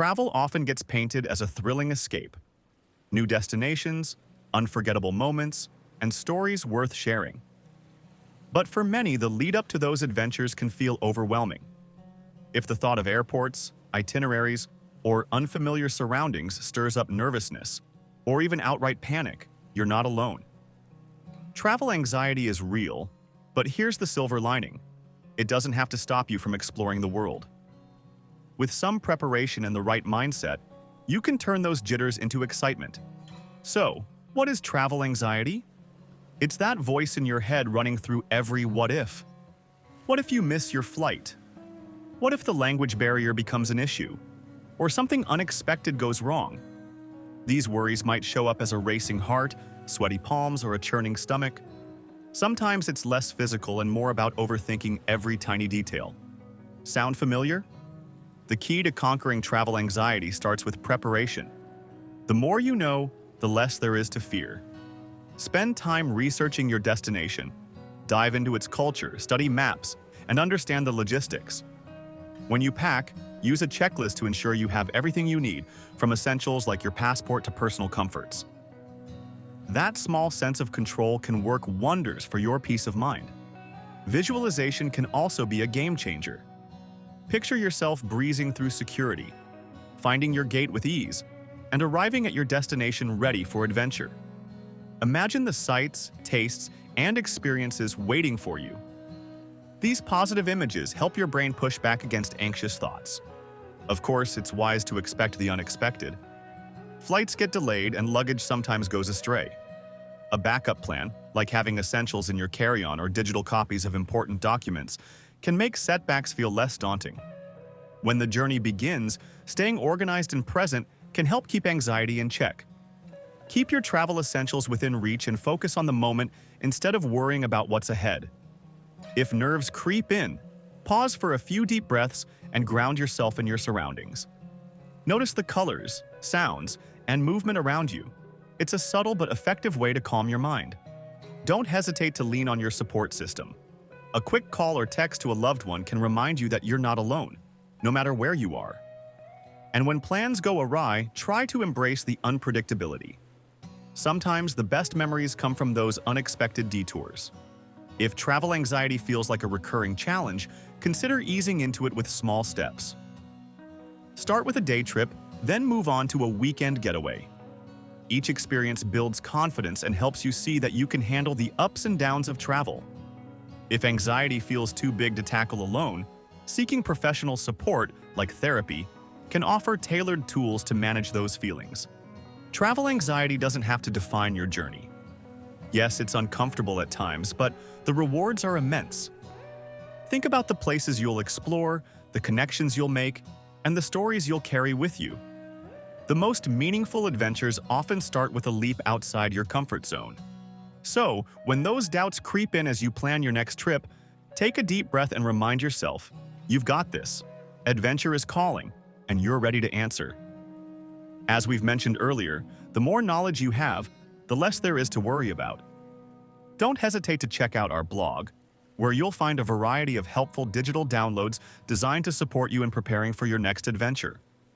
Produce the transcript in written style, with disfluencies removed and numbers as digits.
Travel often gets painted as a thrilling escape. New destinations, unforgettable moments, and stories worth sharing. But for many, the lead-up to those adventures can feel overwhelming. If the thought of airports, itineraries, or unfamiliar surroundings stirs up nervousness, or even outright panic, you're not alone. Travel anxiety is real, but here's the silver lining. It doesn't have to stop you from exploring the world. With some preparation and the right mindset, you can turn those jitters into excitement. So, what is travel anxiety? It's that voice in your head running through every what if. What if you miss your flight? What if the language barrier becomes an issue? Or something unexpected goes wrong? These worries might show up as a racing heart, sweaty palms, or a churning stomach. Sometimes it's less physical and more about overthinking every tiny detail. Sound familiar? The key to conquering travel anxiety starts with preparation. The more you know, the less there is to fear. Spend time researching your destination. Dive into its culture, study maps, and understand the logistics. When you pack, use a checklist to ensure you have everything you need, from essentials like your passport to personal comforts. That small sense of control can work wonders for your peace of mind. Visualization can also be a game changer. Picture yourself breezing through security, finding your gate with ease, and arriving at your destination ready for adventure. Imagine the sights, tastes, and experiences waiting for you. These positive images help your brain push back against anxious thoughts. Of course, it's wise to expect the unexpected. Flights get delayed and luggage sometimes goes astray. A backup plan, like having essentials in your carry-on or digital copies of important documents, can make setbacks feel less daunting. When the journey begins, staying organized and present can help keep anxiety in check. Keep your travel essentials within reach and focus on the moment instead of worrying about what's ahead. If nerves creep in, pause for a few deep breaths and ground yourself in your surroundings. Notice the colors, sounds, and movement around you. It's a subtle but effective way to calm your mind. Don't hesitate to lean on your support system. A quick call or text to a loved one can remind you that you're not alone, no matter where you are. And when plans go awry, try to embrace the unpredictability. Sometimes the best memories come from those unexpected detours. If travel anxiety feels like a recurring challenge, consider easing into it with small steps. Start with a day trip, then move on to a weekend getaway. Each experience builds confidence and helps you see that you can handle the ups and downs of travel. If anxiety feels too big to tackle alone, seeking professional support, like therapy, can offer tailored tools to manage those feelings. Travel anxiety doesn't have to define your journey. Yes, it's uncomfortable at times, but the rewards are immense. Think about the places you'll explore, the connections you'll make, and the stories you'll carry with you. The most meaningful adventures often start with a leap outside your comfort zone. So, when those doubts creep in as you plan your next trip, take a deep breath and remind yourself, you've got this. Adventure is calling, and you're ready to answer. As we've mentioned earlier, the more knowledge you have, the less there is to worry about. Don't hesitate to check out our blog, where you'll find a variety of helpful digital downloads designed to support you in preparing for your next adventure.